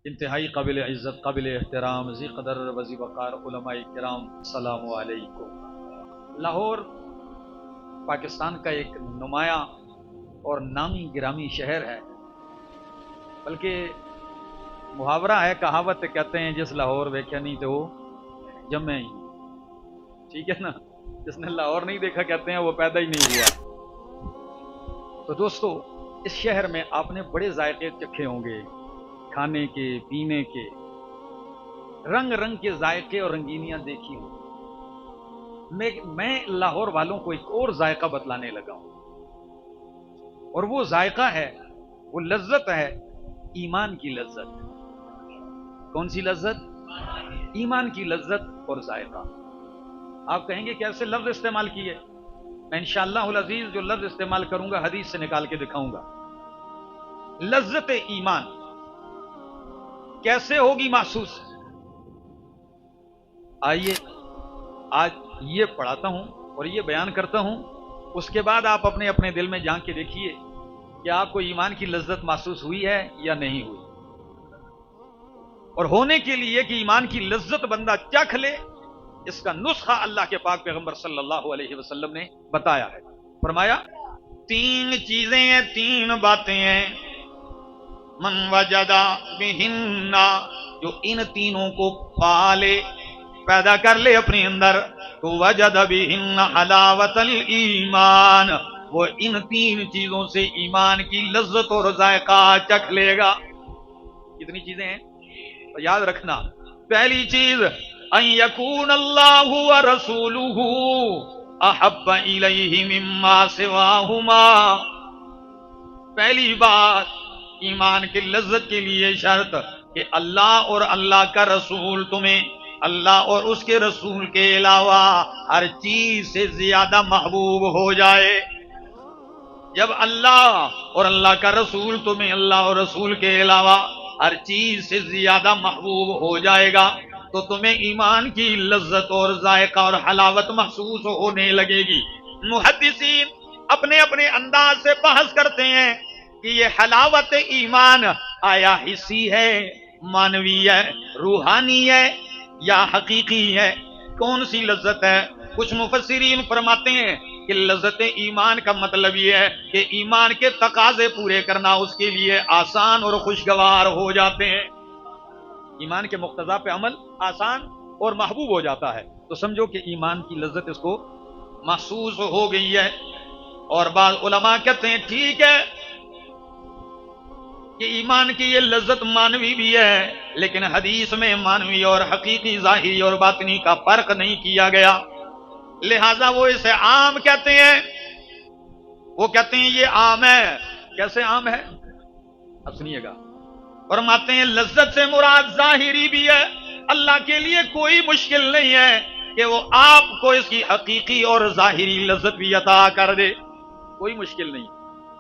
انتہائی قابل عزت، قابل احترام، ذی قدر وذی وقار علماء کرام، السلام علیکم۔ لاہور پاکستان کا ایک نمایاں اور نامی گرامی شہر ہے، بلکہ محاورہ ہے، کہاوت کہتے ہیں جس لاہور ویکھیا نہیں تو وہ جمے ہی، ٹھیک ہے نا؟ جس نے لاہور نہیں دیکھا کہتے ہیں وہ پیدا ہی نہیں ہوا۔ تو دوستو، اس شہر میں آپ نے بڑے ذائقے چکھے ہوں گے، کھانے کے، پینے کے، رنگ رنگ کے ذائقے اور رنگینیاں دیکھی ہوں۔ میں لاہور والوں کو ایک اور ذائقہ بتلانے لگا ہوں، اور وہ ذائقہ ہے، وہ لذت ہے ایمان کی لذت۔ کون سی لذت؟ ایمان کی لذت اور ذائقہ۔ آپ کہیں گے کیسے لفظ استعمال کیے؟ میں انشاءاللہ العزیز جو لفظ استعمال کروں گا حدیث سے نکال کے دکھاؤں گا۔ لذت ایمان کیسے ہوگی محسوس؟ آئیے آج یہ پڑھاتا ہوں اور یہ بیان کرتا ہوں، اس کے بعد آپ اپنے اپنے دل میں جھانک کے دیکھیے کہ آپ کو ایمان کی لذت محسوس ہوئی ہے یا نہیں ہوئی۔ اور ہونے کے لیے کہ ایمان کی لذت بندہ چکھ لے، اس کا نسخہ اللہ کے پاک پیغمبر صلی اللہ علیہ وسلم نے بتایا ہے۔ فرمایا تین چیزیں ہیں، تین باتیں ہیں، من وجد بہن، جو ان تینوں کو پالے، پیدا کر لے اپنے اندر، تو وجد بہن حلاوت الایمان، وہ ان تین چیزوں سے ایمان کی لذت اور ذائقہ چکھ لے گا۔ کتنی چیزیں ہیں؟ یاد رکھنا، پہلی چیز ان یکون اللہ ورسولہ احب الیہ مما سواہما، پہلی بات ایمان کی لذت کے لیے شرط کہ اللہ اور اللہ کا رسول تمہیں اللہ اور اس کے رسول کے علاوہ ہر چیز سے زیادہ محبوب ہو جائے۔ جب اللہ اور اللہ کا رسول تمہیں اللہ اور رسول کے علاوہ ہر چیز سے زیادہ محبوب ہو جائے گا تو تمہیں ایمان کی لذت اور ذائقہ اور حلاوت محسوس ہونے لگے گی۔ محدثین اپنے اپنے انداز سے بحث کرتے ہیں کہ یہ حلاوت ایمان آیا حسی ہے، مانوی ہے، روحانی ہے یا حقیقی ہے؟ کون سی لذت ہے؟ کچھ مفسرین فرماتے ہیں کہ لذت ایمان کا مطلب یہ ہے کہ ایمان کے تقاضے پورے کرنا اس کے لیے آسان اور خوشگوار ہو جاتے ہیں۔ ایمان کے مقتضا پہ عمل آسان اور محبوب ہو جاتا ہے، تو سمجھو کہ ایمان کی لذت اس کو محسوس ہو گئی ہے۔ اور بعض علماء کہتے ہیں ٹھیک ہے کہ ایمان کی یہ لذت مانوی بھی ہے، لیکن حدیث میں مانوی اور حقیقی، ظاہری اور باطنی کا فرق نہیں کیا گیا، لہذا وہ اسے عام کہتے ہیں۔ وہ کہتے ہیں یہ عام ہے۔ کیسے عام ہے؟ اب سنیے گا۔ فرماتے ہیں لذت سے مراد ظاہری بھی ہے، اللہ کے لیے کوئی مشکل نہیں ہے کہ وہ آپ کو اس کی حقیقی اور ظاہری لذت بھی عطا کر دے، کوئی مشکل نہیں۔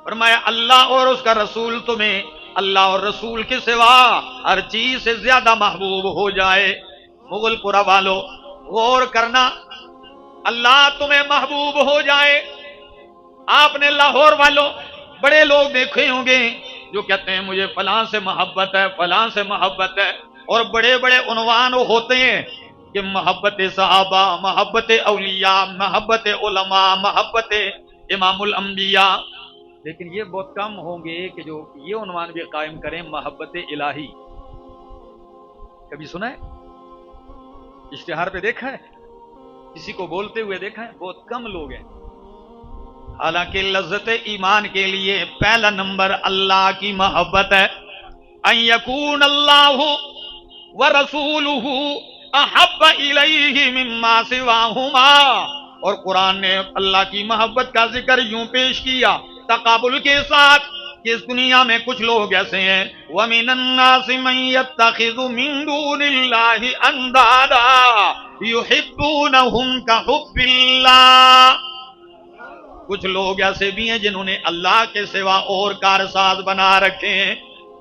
فرمایا اللہ اور اس کا رسول تمہیں اللہ اور رسول کے سوا ہر چیز سے زیادہ محبوب ہو جائے۔ مغل پورہ والو غور کرنا، اللہ تمہیں محبوب ہو جائے۔ آپ نے لاہور والوں بڑے لوگ دیکھے ہوں گے جو کہتے ہیں مجھے فلاں سے محبت ہے، فلاں سے محبت ہے، اور بڑے بڑے عنوان ہوتے ہیں کہ محبت صحابہ، محبت اولیاء، محبت علماء، محبت امام الانبیاء، لیکن یہ بہت کم ہوں گے کہ جو یہ عنوان بھی قائم کریں محبت الہی۔ کبھی سنا ہے؟ اشتہار پہ دیکھا ہے؟ کسی کو بولتے ہوئے دیکھا ہے؟ بہت کم لوگ ہیں۔ حالانکہ لذت ایمان کے لیے پہلا نمبر اللہ کی محبت ہے۔ ان یکون اللہ ورسولہ احب الیہ مما سواہما، اور قرآن نے اللہ کی محبت کا ذکر یوں پیش کیا تقابل کے ساتھ کہ اس دنیا میں کچھ لوگ ایسے ہیں وَمِنَ النَّاسِ مَن يَتَّخِذُ مِن دُونِ اللَّهِ أَندَادًا يُحِبُّونَهُمْ كَحُبِّ اللَّهِ، کچھ لوگ ایسے بھی ہیں جنہوں نے اللہ کے سوا اور کارساز بنا رکھے ہیں،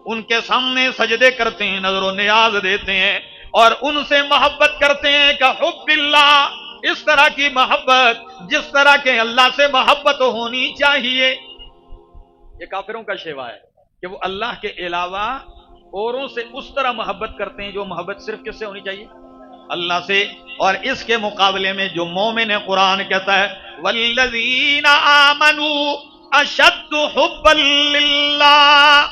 ان کے سامنے سجدے کرتے ہیں، نظر و نیاز دیتے ہیں اور ان سے محبت کرتے ہیں كَحُبِّ اللَّهِ، اس طرح کی محبت جس طرح کے اللہ سے محبت ہونی چاہیے۔ یہ کافروں کا شیوا ہے کہ وہ اللہ کے علاوہ اوروں سے اس طرح محبت کرتے ہیں جو محبت صرف کس سے ہونی چاہیے؟ اللہ سے. اور اس کے مقابلے میں جو مومن ہے قرآن کہتا ہے والذین آمنوا اشد حبا للہ،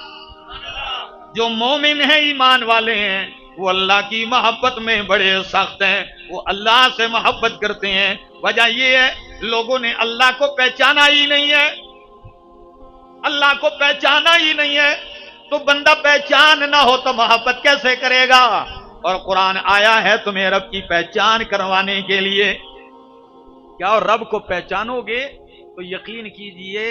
جو مومن ہیں ایمان والے ہیں وہ اللہ کی محبت میں بڑے سخت ہیں، وہ اللہ سے محبت کرتے ہیں. وجہ یہ ہے لوگوں نے اللہ کو پہچانا ہی نہیں ہے، اللہ کو پہچانا ہی نہیں ہے، تو بندہ پہچان نہ ہو تو محبت کیسے کرے گا؟ اور قرآن آیا ہے تمہیں رب کی پہچان کروانے کے لیے. کیا اور رب کو پہچانو گے تو یقین کیجئے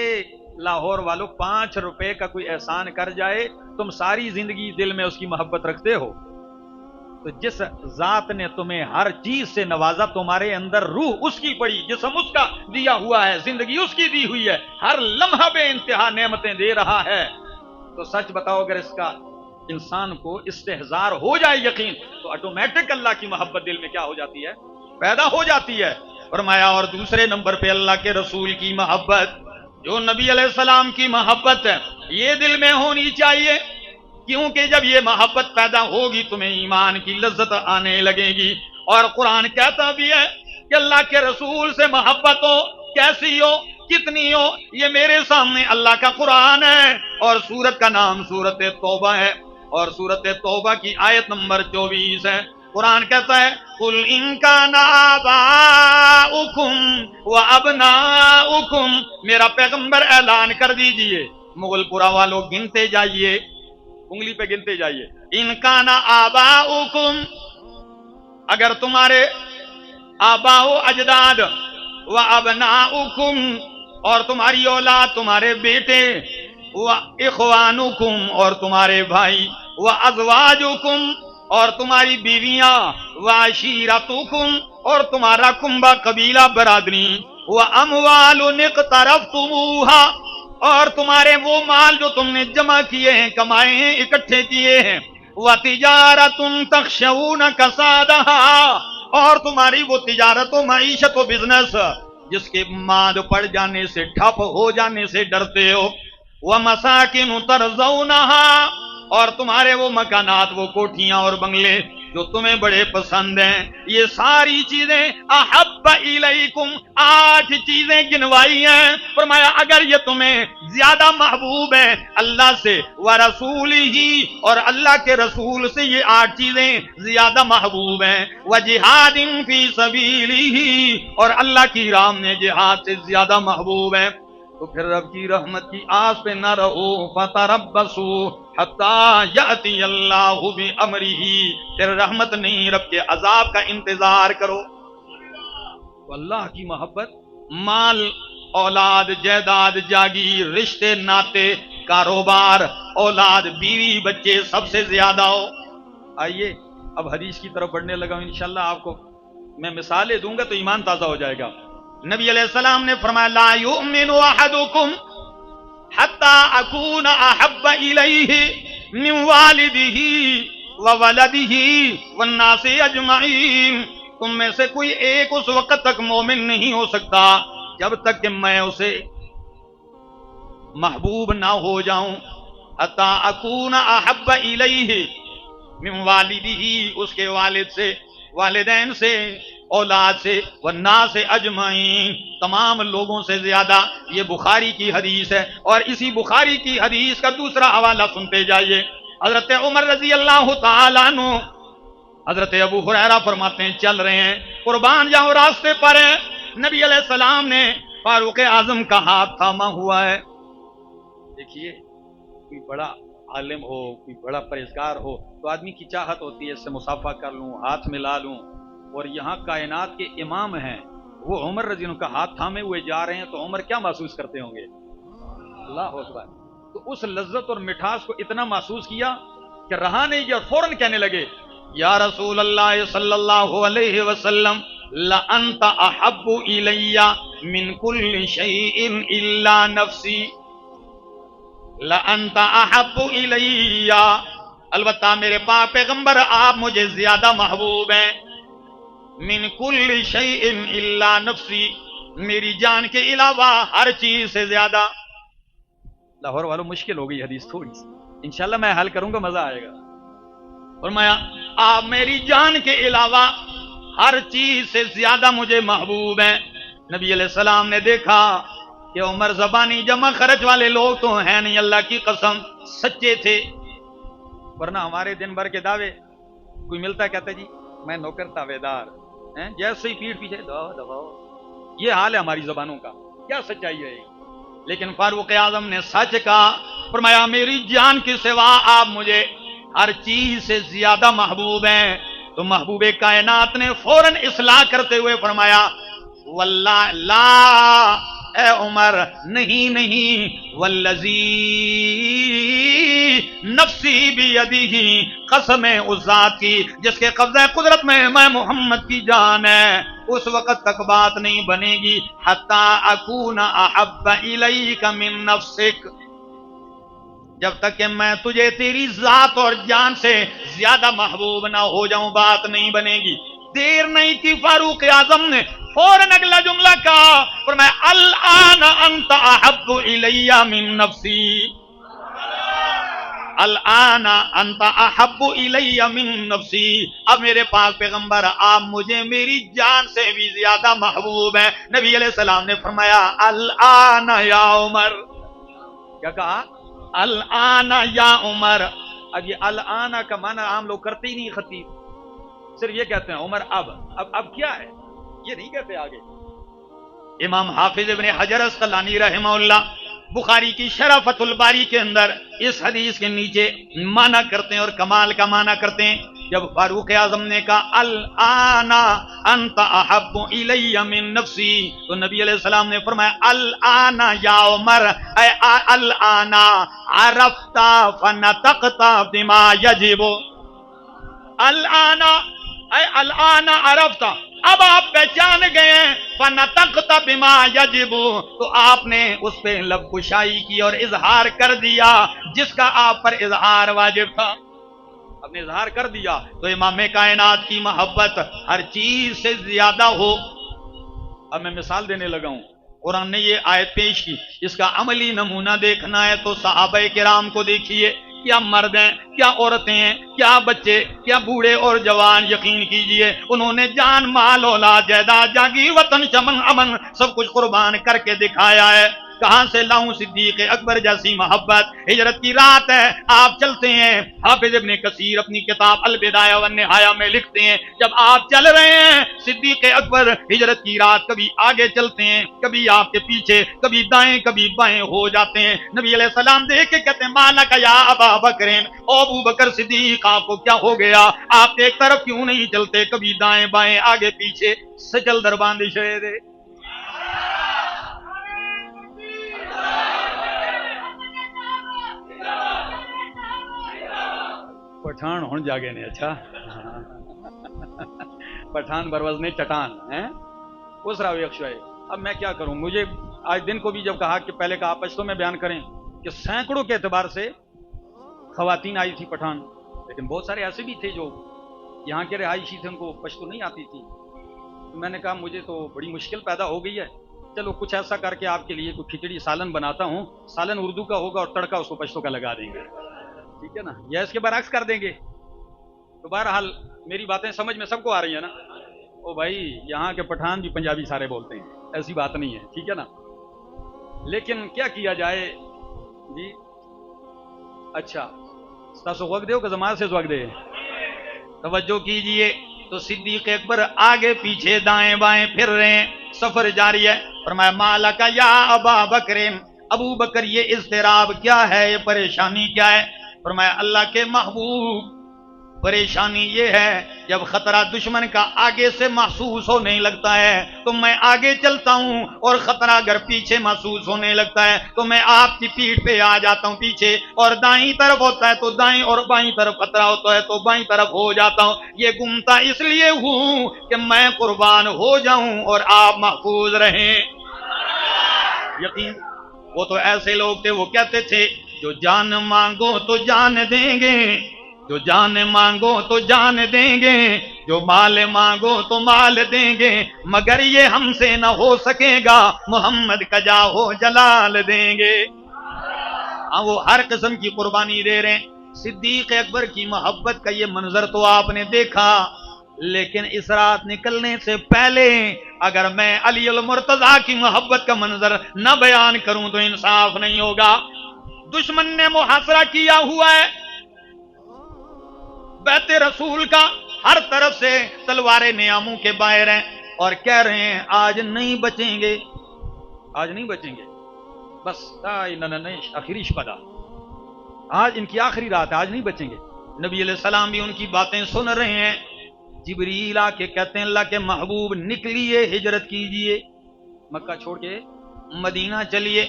لاہور والوں 5 روپے کا کوئی احسان کر جائے تم ساری زندگی دل میں اس کی محبت رکھتے ہو. تو جس ذات نے تمہیں ہر چیز سے نوازا، تمہارے اندر روح اس کی پڑی، جسم اس کا دیا ہوا ہے، زندگی اس کی دی ہوئی ہے، ہر لمحہ بے انتہا نعمتیں دے رہا ہے، تو سچ بتاؤ اگر اس کا انسان کو استحضار ہو جائے یقین تو آٹومیٹک اللہ کی محبت دل میں کیا ہو جاتی ہے؟ پیدا ہو جاتی ہے. فرمایا اور دوسرے نمبر پہ اللہ کے رسول کی محبت، جو نبی علیہ السلام کی محبت ہے یہ دل میں ہونی چاہیے، کیونکہ جب یہ محبت پیدا ہوگی تمہیں ایمان کی لذت آنے لگے گی. اور قرآن کہتا بھی ہے کہ اللہ کے رسول سے محبت ہو، کیسی ہو، کتنی ہو، یہ میرے سامنے اللہ کا قرآن ہے. اور سورت کا نام سورت توبہ ہے، اور سورت توبہ کی آیت نمبر 24 ہے. قرآن کہتا ہے قُلْ إِن كَانَ آبَاؤُكُمْ وَأَبْنَاؤُكُمْ، میرا پیغمبر اعلان کر دیجئے، مغل پورا والوں گنتے جائیے، انگلی پہ گنتے جائیے. ان کان آباؤکم، اگر تمہارے آبا و اجداد، و ابناؤکم، اور تمہاری اولاد تمہارے بیٹے، و اخوانکم، اور تمہارے بھائی، و ازواجکم، اور تمہاری بیویاں، و عشیرتکم، اور تمہارا کنبہ قبیلہ برادری، و اموال اقترفتموها، اور تمہارے وہ مال جو تم نے جمع کیے ہیں، کمائے ہیں، اکٹھے کیے ہیں، وَتِجَارَةٌ تَخْشَوْنَ كَسَادَهَا، اور تمہاری وہ تجارت و معیشت و بزنس جس کے ماد پڑ جانے سے، ٹھپ ہو جانے سے ڈرتے ہو، وَمَسَاكِنُ تَرْضَوْنَهَا، اور تمہارے وہ مکانات، وہ کوٹھیاں اور بنگلے جو تمہیں بڑے پسند ہیں. یہ ساری چیزیں احب الیکم، 8 چیزیں گنوائی ہیں. فرمایا اگر یہ تمہیں زیادہ محبوب ہیں اللہ سے، ورسولہ، اور اللہ کے رسول سے یہ 8 چیزیں زیادہ محبوب ہیں، وجہاد فی سبیلہ، اور اللہ کی راہ میں جہاد سے زیادہ محبوب ہیں، تو پھر رب کی رحمت کی آس پہ نہ رہو. فتربصوا حتی یأتی اللہ بامرہ، پھر رحمت نہیں رب کے عذاب کا انتظار کرو. تو اللہ کی محبت مال، اولاد، جائیداد، جاگیر، رشتے ناتے، کاروبار، اولاد، بیوی، بچے سب سے زیادہ ہو. آئیے اب حدیث کی طرف بڑھنے لگا ہوں. انشاءاللہ آپ کو میں مثالیں دوں گا تو ایمان تازہ ہو جائے گا. نبی علیہ السلام نے فرمایا لا یؤمن احدکم حتی اکون احب الیہ من والدہ وولدہ والناس اجمعین، تم میں سے کوئی ایک اس وقت تک مومن نہیں ہو سکتا جب تک کہ میں اسے محبوب نہ ہو جاؤں. حتی اکون احب الیہ من والدہ، اس کے والد سے، والدین سے، اولاد سے، والناس اجمعین، تمام لوگوں سے زیادہ. یہ بخاری کی حدیث ہے. اور اسی بخاری کی حدیث کا دوسرا حوالہ سنتے جائیے. حضرت عمر رضی اللہ تعالیٰ عنہ، حضرت ابو ہریرہ فرماتے ہیں چل رہے ہیں، قربان جاؤں راستے پر ہیں، نبی علیہ السلام نے فاروق اعظم کا ہاتھ تھاما ہوا ہے. دیکھیے کوئی بڑا عالم ہو، کوئی بڑا پرہیزگار ہو تو آدمی کی چاہت ہوتی ہے اس سے مصافحہ کر لوں، ہاتھ ملا لوں. اور یہاں کائنات کے امام ہیں، وہ عمر رضی اللہ عنہ کا ہاتھ تھامے ہوئے جا رہے ہیں، تو عمر کیا محسوس کرتے ہوں گے؟ اللہ اکبر. تو اس لذت اور مٹھاس کو اتنا محسوس کیا کہ رہا نہیں گیا، فوراً کہنے لگے یا رسول اللہ صلی اللہ علیہ وسلم لأنت احب الی من کل شیء الا نفسی، لأنت احب الی، البتہ میرے پاک پیغمبر آپ مجھے زیادہ محبوب ہیں، من کل شیء الا نفسی، میری جان کے علاوہ ہر چیز سے زیادہ. لاہور والوں مشکل ہو گئی حدیث تھوڑی سی. انشاءاللہ میں حل کروں گا، مزہ آئے گا. فرمایا آپ میری جان کے علاوہ ہر چیز سے زیادہ مجھے محبوب ہیں. نبی علیہ السلام نے دیکھا کہ عمر زبانی جمع خرچ والے لوگ تو ہیں نہیں، اللہ کی قسم سچے تھے، ورنہ ہمارے دن بھر کے دعوے کوئی ملتا کہتا جی میں نوکر تابع دار، جیسے ہی پیٹ پیچھے دباؤ. یہ حال ہے ہماری زبانوں کا، کیا سچائی ہے. لیکن فاروق اعظم نے سچ کہا، فرمایا میری جان کے سوا آپ مجھے ہر چیز سے زیادہ محبوب ہیں. تو محبوب کائنات نے فوراً اصلاح کرتے ہوئے فرمایا واللہ لا اے عمر نہیں والذی نفسی بیدہ، قسم اس ذات کی جس کے قبضہ قدرت میں محمد کی جان ہے، اس وقت تک بات نہیں بنے گی حتی اکون احب الیک من نفسک، جب تک کہ میں تجھے تیری ذات اور جان سے زیادہ محبوب نہ ہو جاؤں بات نہیں بنے گی. دیر نہیں کی فاروق اعظم نے فوراً اگلا جملہ کہا، فرمایا الآن انت احب الی من نفسی، الآن انت احب الی من نفسی. اب میرے پاک پیغمبر آپ مجھے میری جان سے بھی زیادہ محبوب ہیں. نبی علیہ السلام نے فرمایا الآن یا عمر، کیا کہا؟ الآن یا عمر. اب یہ الآن کا معنی عام لوگ کرتے ہی نہیں، خطیب صرف یہ کہتے ہیں عمر اب کیا ہے، یہ نہیں کہتے آگے. امام حافظ ابن حجر اسقلانی رحمہ اللہ بخاری کی شرح فتح الباری کے اندر اس حدیث کے نیچے معنی کرتے ہیں اور کمال کا معنی کرتے ہیں. جب فاروق اعظم نے کہا الآن انت احب الی من نفسی، تو نبی علیہ السلام نے فرمایا الآن یا عمر، اے الآن عرفت فنطقت بما یجب، الآن اے الآن عرفت، اب آپ پہچان گئے ہیں، فنطقت بما یجب، تو آپ نے اس پہ لب کشائی کی اور اظہار کر دیا جس کا آپ پر اظہار واجب تھا، آپ نے اظہار کر دیا. تو امام کائنات کی محبت ہر چیز سے زیادہ ہو. اب میں مثال دینے لگا ہوں، قرآن نے یہ آیت پیش کی، اس کا عملی نمونہ دیکھنا ہے تو صحابہ کرام کو دیکھیے، کیا مرد ہیں، کیا عورتیں ہیں، کیا بچے، کیا بوڑھے اور جوان، یقین کیجئے انہوں نے جان مال اولاد جائیداد جاگی وطن چمن امن سب کچھ قربان کر کے دکھایا ہے. کہاں سے لاؤں صدیق اکبر جیسی محبت. ہجرت کی رات ہے، آپ چلتے ہیں. حافظ ابن کثیر اپنی کتاب البدایہ والنہایہ میں لکھتے ہیں جب آپ چل رہے ہیں صدیق اکبر ہجرت کی رات کبھی آگے چلتے ہیں، کبھی آپ کے پیچھے، کبھی دائیں کبھی بائیں ہو جاتے ہیں. نبی علیہ السلام دیکھ کے کہتے ہیں مالک یا ابا بکر، او ابو بکر صدیق آپ کو کیا ہو گیا، آپ ایک طرف کیوں نہیں چلتے، کبھی دائیں بائیں آگے پیچھے. سجل در باندھ شعر پٹھان ہون جاگے نے. اچھا پٹھان بروز نے چٹان ہیں اس راوی اکشوائے. اب میں کیا کروں، مجھے آج دن کو بھی جب کہا کہ پہلے کہا پشتوں میں بیان کریں کہ سینکڑوں کے اعتبار سے خواتین آئی تھی پٹھان، لیکن بہت سارے ایسے بھی تھے جو یہاں کے رہائشی تھے، ان کو پشتو نہیں آتی تھی. تو میں نے کہا مجھے تو بڑی مشکل پیدا ہو گئی ہے، چلو کچھ ایسا کر کے آپ کے لیے کوئی کھچڑی سالن بناتا ہوں، سالن اردو کا ہوگا اور تڑکا اس کو پشتوں کا لگا دیں گے، ٹھیک ہے نا، یا اس کے برعکس کر دیں گے. تو بہرحال میری باتیں سمجھ میں سب کو آ رہی ہیں نا. او بھائی یہاں کے پٹھان بھی پنجابی سارے بولتے ہیں، ایسی بات نہیں ہے، ٹھیک ہے نا. لیکن کیا کیا جائے جی. اچھا ستاسو وقت دے ہو کہ زمان سے وقت دے، توجہ کیجئے. تو صدیق اکبر آگے پیچھے دائیں بائیں پھر رہے ہیں، سفر جاری ہے. فرمایا مالک یا ابا بکر، ابو بکر یہ اضطراب کیا ہے، یہ پریشانی کیا ہے. فرمایا اللہ کے محبوب پریشانی یہ ہے جب خطرہ دشمن کا آگے سے محسوس ہونے لگتا ہے تو میں آگے چلتا ہوں، اور خطرہ اگر پیچھے محسوس ہونے لگتا ہے تو میں آپ کی پیٹھ پہ آ جاتا ہوں پیچھے، اور دائیں طرف ہوتا ہے تو دائیں اور بائیں طرف خطرہ ہوتا ہے تو بائیں طرف ہو جاتا ہوں. یہ گمتا اس لیے ہوں کہ میں قربان ہو جاؤں اور آپ محفوظ رہیں. یقین وہ تو ایسے لوگ تھے، وہ کہتے تھے جو جان مانگو تو جان دیں گے، جو جان مانگو تو جان دیں گے، جو مال مانگو تو مال دیں گے، مگر یہ ہم سے نہ ہو سکے گا، محمد کا جاہو جلال دیں گے. ہاں وہ ہر قسم کی قربانی دے رہے ہیں۔ صدیق اکبر کی محبت کا یہ منظر تو آپ نے دیکھا، لیکن اس رات نکلنے سے پہلے اگر میں علی المرتضیٰ کی محبت کا منظر نہ بیان کروں تو انصاف نہیں ہوگا۔ دشمن نے محاصرہ کیا ہوا ہے بیت رسول کا، ہر طرف سے تلواریں نیاموں کے باہر ہیں، اور کہہ رہے ہیں آج نہیں بچیں گے، آج نہیں بچیں گے، بس آخری شپدا، آج ان کی آخری رات ہے، آج نہیں بچیں گے۔ نبی علیہ السلام بھی ان کی باتیں سن رہے ہیں۔ جبریل آ کے کہتے ہیں اللہ کے محبوب نکلیے، ہجرت کیجئے، مکہ چھوڑ کے مدینہ چلیے۔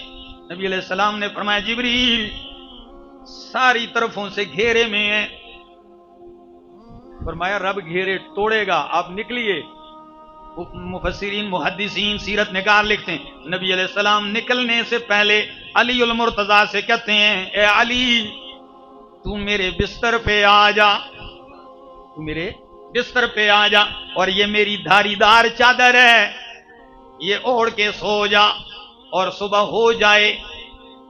نبی علیہ السلام نے فرمایا جبریل ساری طرفوں سے گھیرے میں ہیں، فرمایا رب گھیرے توڑے گا، آپ نکلیے۔ مفسرین محدثین سیرت نگار لکھتے ہیں نبی علیہ السلام نکلنے سے پہلے علی المرتضیٰ سے کہتے ہیں اے علی تو میرے بستر پہ آ جا، تو میرے بستر پہ آ جا، اور یہ میری دھاری دار چادر ہے، یہ اوڑھ کے سو جا، اور صبح ہو جائے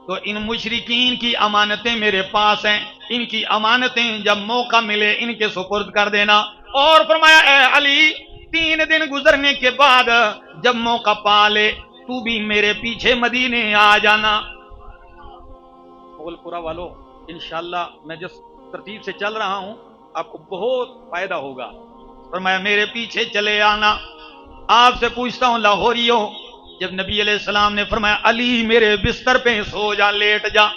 تو ان مشرکین کی امانتیں میرے پاس ہیں، ان کی امانتیں جب موقع ملے ان کے سپرد کر دینا۔ اور فرمایا اے علی 3 دن گزرنے کے بعد جب موقع پا لے تو بھی میرے پیچھے مدینے آ جانا۔ مغل پورا والو انشاءاللہ میں جس ترتیب سے چل رہا ہوں آپ کو بہت فائدہ ہوگا۔ فرمایا میرے پیچھے چلے آنا۔ آپ سے پوچھتا ہوں لاہوریوں، جب نبی علیہ السلام نے فرمایا علی میرے بستر پہ سو جا، لیٹ جا،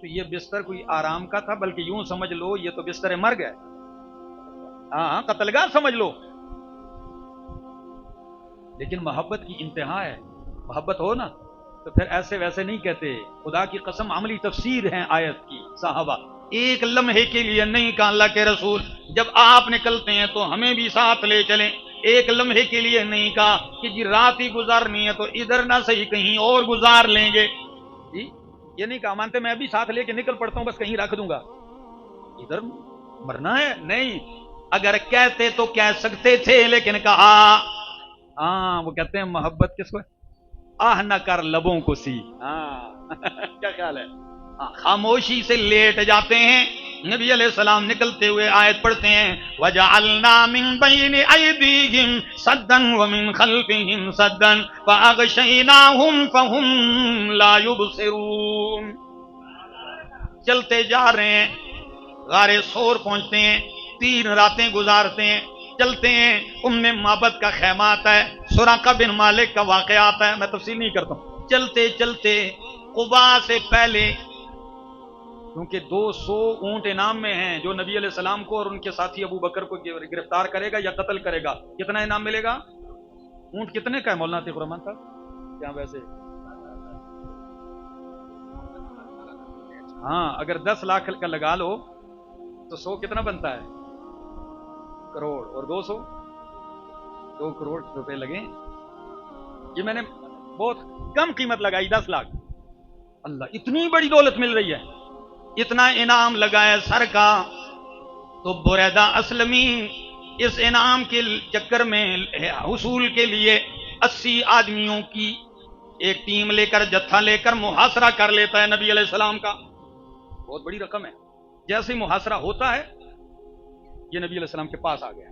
تو یہ بستر کوئی آرام کا تھا، بلکہ یوں سمجھ لو یہ تو بستر مرگ ہے، ہاں قتل گاہ سمجھ لو۔ لیکن محبت کی انتہا ہے، محبت ہو نا تو پھر ایسے ویسے نہیں کہتے، خدا کی قسم عملی تفسیر ہے آیت کی۔ صحابہ ایک لمحے کے لیے نہیں کہا اللہ کے رسول جب آپ نکلتے ہیں تو ہمیں بھی ساتھ لے چلیں، ایک لمحے کے لیے نہیں کہا کہ جی رات ہی گزارنی ہے تو ادھر نہ صحیح کہیں اور گزار لیں گے، جی یہ نہیں کہا مانتے میں بھی ساتھ لے کے نکل پڑتا ہوں بس کہیں رکھ دوں گا، ادھر مرنا ہے نہیں۔ اگر کہتے تو کہہ سکتے تھے، لیکن کہا ہاں وہ کہتے ہیں محبت کس کو آہ نہ کر لبوں کو سی، ہاں کیا خیال ہے، خاموشی سے لیٹ جاتے ہیں۔ نبی علیہ السلام نکلتے ہوئے آیت پڑھتے ہیں وَجَعَلْنَا مِن بَيْنِ أَيْدِيهِمْ سَدًّا وَمِن خَلْفِهِمْ سَدًّا فَأَغْشَيْنَاهُمْ فَهُمْ لَا يُبْصِرُونَ۔ چلتے جا رہے ہیں، غار صور پہنچتے ہیں، 3 راتیں گزارتے ہیں، چلتے ہیں، معبد کا خیمہ آتا ہے، سراقہ بن مالک کا واقعہ آتا ہے، میں تفصیل نہیں کرتا ہوں۔ چلتے چلتے قبا سے پہلے، کیونکہ 200 اونٹ انعام میں ہیں جو نبی علیہ السلام کو اور ان کے ساتھی ابو بکر کو گرفتار کرے گا یا قتل کرے گا، کتنا انعام ملے گا؟ اونٹ کتنے کا ہے مولانا عتیق الرحمان صاحب؟ کیا ویسے ہاں اگر 10 لاکھ کا لگا لو تو 100 کتنا بنتا ہے؟ کروڑ، اور 200 2 کروڑ روپے لگے۔ یہ میں نے بہت کم قیمت لگائی، 10 لاکھ۔ اللہ اتنی بڑی دولت مل رہی ہے، اتنا انعام لگایا سر کا۔ تو بریدہ اسلمی اس انعام کے چکر میں حصول کے لیے 80 آدمیوں کی ایک ٹیم لے کر جتھا لے کر محاصرہ کر لیتا ہے نبی علیہ السلام کا، بہت بڑی رقم ہے۔ جیسے محاصرہ ہوتا ہے یہ نبی علیہ السلام کے پاس آ گیا،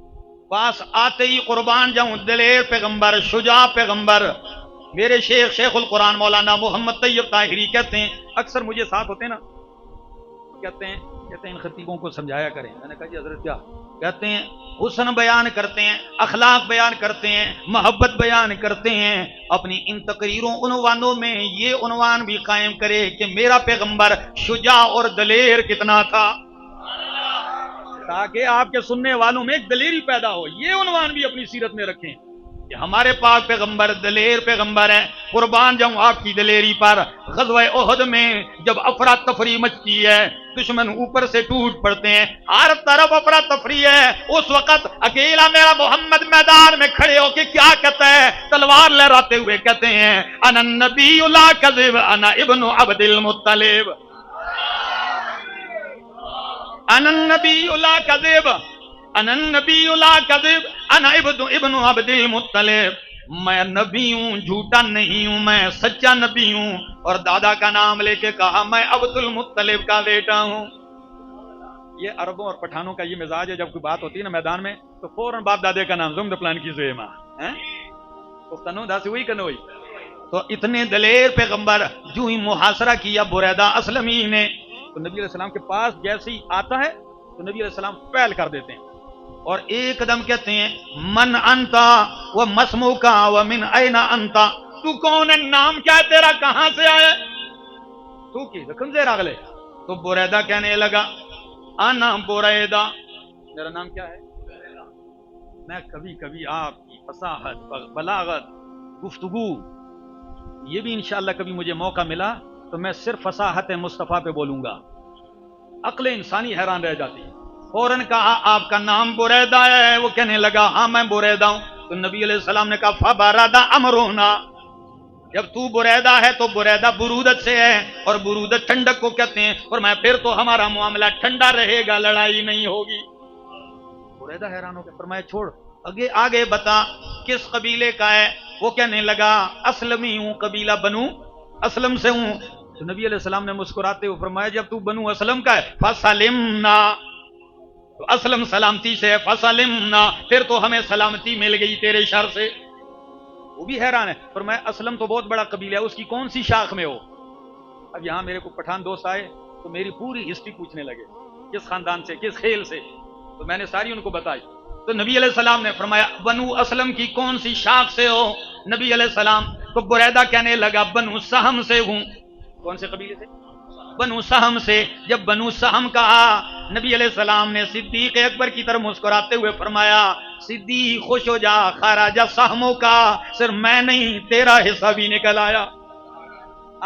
پاس آتے ہی قربان جاؤں دلیر پیغمبر، شجاع پیغمبر، میرے شیخ شیخ القرآن مولانا محمد طیب طاہری کہتے ہیں، اکثر مجھے ساتھ ہوتے ہیں نا، کہتے ہیں ان خطیبوں کو سمجھایا کریں۔ میں نے کہا جی حضرت کیا کہتے ہیں؟ حسن بیان کرتے ہیں، اخلاق بیان کرتے ہیں، محبت بیان کرتے ہیں، اپنی ان تقریروں عنوانوں میں یہ عنوان بھی قائم کرے کہ میرا پیغمبر شجاع اور دلیر کتنا تھا، تاکہ آپ کے سننے والوں میں ایک دلیری پیدا ہو۔ یہ عنوان بھی اپنی سیرت میں رکھیں کہ ہمارے پاک پیغمبر دلیر پیغمبر ہے۔ قربان جاؤں آپ کی دلیری پر۔ غزوہ احد میں جب افراتفری مچتی ہے، دشمن اوپر سے ٹوٹ پڑتے ہیں، ہر طرف افراتفری ہے، اس وقت اکیلا میرا محمد میدان میں کھڑے ہو کے کیا کہتا ہے؟ تلوار لہراتے ہوئے کہتے ہیں انا النبی لا کذب انا ابن عبد المطلب، انا النبی لا کذب انا النبی لا کذب انا ابن عبد المطلب۔ میں نبی ہوں، جھوٹا نہیں ہوں، میں سچا نبی ہوں، اور دادا کا نام لے کے کہا میں عبد المطلب کا بیٹا ہوں۔ یہ عربوں اور پٹھانوں کا یہ مزاج ہے، جب کوئی بات ہوتی ہے نا میدان میں تو فوراً باپ دادے کا نام زم پلان کی زویما کنو دا سے ہوئی کنوئی۔ تو اتنے دلیر پیغمبر جو ہی محاصرہ کیا بریدہ اسلمی نے، تو نبی علیہ السلام کے پاس جیسے ہی آتا ہے تو نبی علیہ السلام پہل کر دیتے ہیں اور ایک دم کہتے ہیں من انتا و مسموکا و من این انتا، تو کون ہے، نام کیا ہے تیرا، کہاں سے آیا، تو کی رکھن سے راغلے۔ تو بریدہ کہنے لگا انا بریدہ، میرا نام کیا ہے، میں کبھی کبھی آپ کی فصاحت بلاغت گفتگو، یہ بھی انشاءاللہ کبھی مجھے موقع ملا تو میں صرف فصاحت مصطفیٰ پہ بولوں گا، عقل انسانی حیران رہ جاتی ہے۔ فوراً کہا آپ کا نام بریدہ ہے، وہ کہنے لگا ہاں میں بریدہ ہوں۔ تو نبی علیہ السلام نے کہا فبرد امرنا، جب تو بریدہ ہے تو بریدہ برودت سے ہے، اور برودت ٹھنڈک کو کہتے ہیں، اور میں پھر تو ہمارا معاملہ ٹھنڈا رہے گا، لڑائی نہیں ہوگی۔ بریدہ حیران ہو کے فرمایا چھوڑ، آگے بتا کس قبیلے کا ہے؟ وہ کہنے لگا اسلمی ہوں، قبیلہ بنو اسلم سے ہوں۔ تو نبی علیہ السلام نے مسکراتے ہوئے فرمایا جب تو بنو اسلم کا ہے فسلمنا، تو اسلم سلامتی سے ہے، فسلمنا پھر تو ہمیں سلامتی مل گئی تیرے شر سے۔ وہ بھی حیران ہے، فرمایا اسلم تو بہت بڑا قبیلہ ہے، اس کی کون سی شاخ میں ہو؟ اب یہاں میرے کو پٹھان دوست آئے تو میری پوری ہسٹری پوچھنے لگے، کس خاندان سے، کس خیل سے، تو میں نے ساری ان کو بتائی۔ تو نبی علیہ السلام نے فرمایا بنو اسلم کی کون سی شاخ سے ہو؟ نبی علیہ السلام کو بریدہ کہنے لگا بنو سہم سے ہوں۔ کون سے قبیلے سے؟ بنو سہم سے۔ جب بنو سہم کہا نبی علیہ السلام نے صدیق اکبر کی طرف مسکراتے ہوئے فرمایا صدیق خوش ہو جا، خراجہ سہموں کا صرف میں نہیں تیرا حصہ بھی نکل آیا،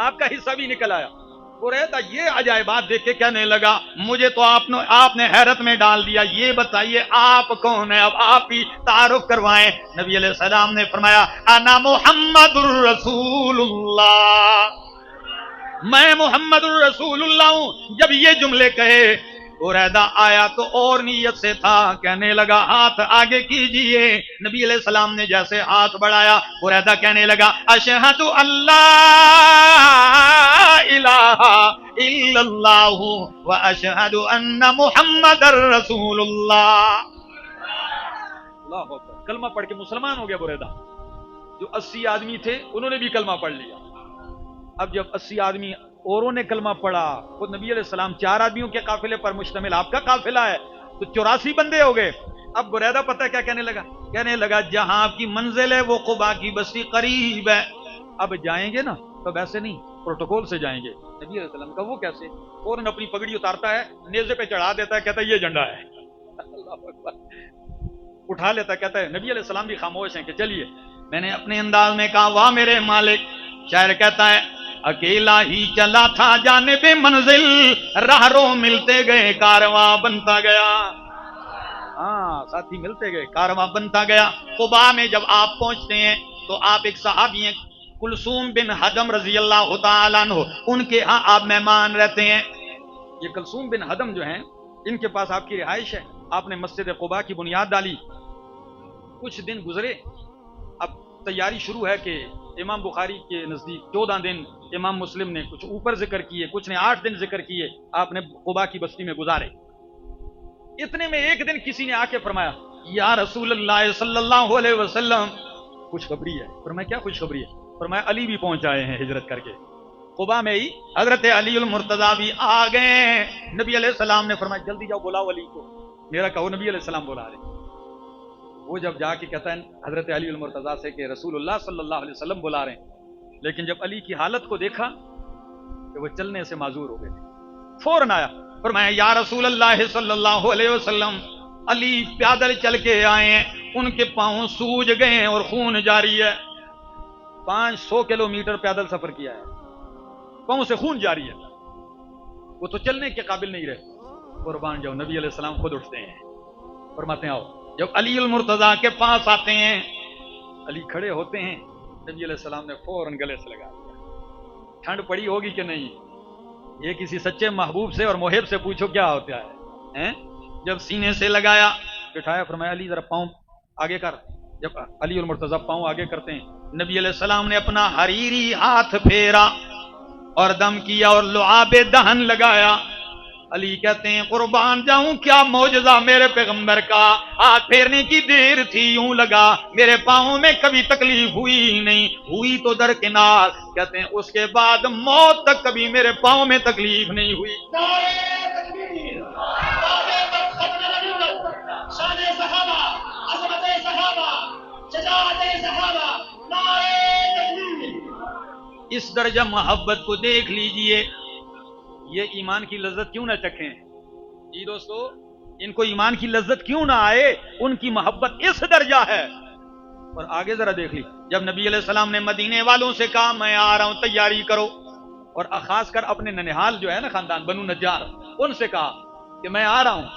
آپ کا حصہ بھی نکل آیا۔ بریدہ یہ عجائبات دیکھ کے کہنے لگا مجھے تو آپ نے حیرت میں ڈال دیا، یہ بتائیے آپ کون ہیں، اب آپ ہی تعارف کروائیں۔ نبی علیہ السلام نے فرمایا انا محمد الرسول اللہ، میں محمد الرسول اللہ ہوں۔ جب یہ جملے کہے بریدہ آیا تو اور نیت سے تھا، کہنے لگا ہاتھ آگے کیجئے۔ نبی علیہ السلام نے جیسے ہاتھ بڑھایا بریدہ کہنے لگا اشہد اللہ الہ الا اللہ و اشہد ان محمد الرسول اللہ۔ اللہ اکبر، کلمہ پڑھ کے مسلمان ہو گیا بریدہ۔ جو 80 آدمی تھے انہوں نے بھی کلمہ پڑھ لیا۔ اب جب 80 آدمی اوروں نے کلمہ پڑھا، خود نبی علیہ السلام 4 آدمیوں کے قافلے پر مشتمل، آپ کا قافلہ ہے تو 84 بندے ہو گئے۔ اب بریدہ پتہ کیا کہنے لگا؟ کہنے لگا جہاں آپ کی منزل ہے وہ قباء کی بستی قریب ہے، اب جائیں گے نا تو ویسے نہیں، پروٹوکول سے جائیں گے۔ نبی علیہ السلام کا وہ کیسے؟ فوراً اپنی پگڑی اتارتا ہے، نیزے پہ چڑھا دیتا ہے، کہتا ہے یہ جھنڈا ہے، اللہ اکبر، اٹھا لیتا ہے، کہتا ہے نبی علیہ السلام بھی خاموش ہیں کہ چلیے۔ میں نے اپنے انداز میں کہا واہ میرے مالک، شاعر کہتا ہے اکیلا ہی چلا تھا جانب منزل، راہ رو ملتے گئے کارواں بنتا گیا۔ ہاں ساتھی ملتے گئے، کارواں بنتا گیا۔ قباء میں جب آپ پہنچتے ہیں تو آپ ایک صحابی ہیں کلثوم بن حدم رضی اللہ تعالیٰ عنہ، ان کے ہاں آپ مہمان رہتے ہیں۔ یہ کلثوم بن حدم جو ہیں ان کے پاس آپ کی رہائش ہے، آپ نے مسجد قباء کی بنیاد ڈالی۔ کچھ دن گزرے، اب تیاری شروع ہے کہ امام بخاری کے نزدیک 14 دن، امام مسلم نے کچھ اوپر ذکر کیے، کچھ نے 8 دن ذکر کیے، آپ نے قباء کی بستی میں گزارے۔ اتنے میں ایک دن کسی نے آ کے فرمایا یا رسول اللہ صلی اللہ علیہ وسلم خوشخبری ہے۔ فرمایا کیا خوشخبری ہے؟ فرمایا علی بھی پہنچ آئے ہیں ہجرت کر کے، قباء میں ہی حضرت علی المرتضیٰ بھی آ گئے۔ نبی علیہ السلام نے فرمایا جلدی جاؤ بلاؤ علی کو، میرا کہو نبی علیہ السلام بلا رہے۔ وہ جب جا کے کہتا ہے حضرت علی المرتضیٰ سے کہ رسول اللہ صلی اللہ علیہ وسلم بلا رہے ہیں، لیکن جب علی کی حالت کو دیکھا کہ وہ چلنے سے معذور ہو گئے، فوراً آیا، فرمایا یا رسول اللہ صلی اللہ علیہ وسلم، علی پیادل چل کے آئے ہیں، ان کے پاؤں سوج گئے ہیں اور خون جاری ہے، 500 کلومیٹر پیدل سفر کیا ہے، پاؤں سے خون جاری ہے، وہ تو چلنے کے قابل نہیں رہے۔ قربان جاؤ، نبی علیہ السلام خود اٹھتے ہیں، فرماتے ہیں آؤ۔ جب علی المرتضیٰ کے پاس آتے ہیں، علی کھڑے ہوتے ہیں، نبی علیہ السلام نے فوراً گلے سے لگا دیا۔ ٹھنڈ پڑی ہوگی کہ نہیں؟ یہ کسی سچے محبوب سے اور محب سے پوچھو کیا ہوتا ہے۔ جب سینے سے لگایا، بٹھایا، فرمایا علی ذرا پاؤں آگے کر، جب علی المرتضی پاؤں آگے کرتے ہیں، نبی علیہ السلام نے اپنا حریری ہاتھ پھیرا اور دم کیا اور لعاب دہن لگایا. علی کہتے ہیں قربان جاؤں کیا معجزہ میرے پیغمبر کا، ہاتھ پھیرنے کی دیر تھی یوں لگا میرے پاؤں میں کبھی تکلیف ہوئی ہی نہیں، ہوئی تو درکنار. کہتے ہیں اس کے بعد موت تک کبھی میرے پاؤں میں تکلیف نہیں ہوئی. اس درجہ محبت کو دیکھ لیجئے. یہ ایمان کی لذت کیوں نہ چکھیں جی دوستو، ان کو ایمان کی لذت کیوں نہ آئے؟ ان کی محبت اس درجہ ہے. اور آگے ذرا دیکھ لی، جب نبی علیہ السلام نے مدینے والوں سے کہا میں آ رہا ہوں تیاری کرو، اور خاص کر اپنے ننہال جو ہے نا خاندان بنو نجار، ان سے کہا کہ میں آ رہا ہوں،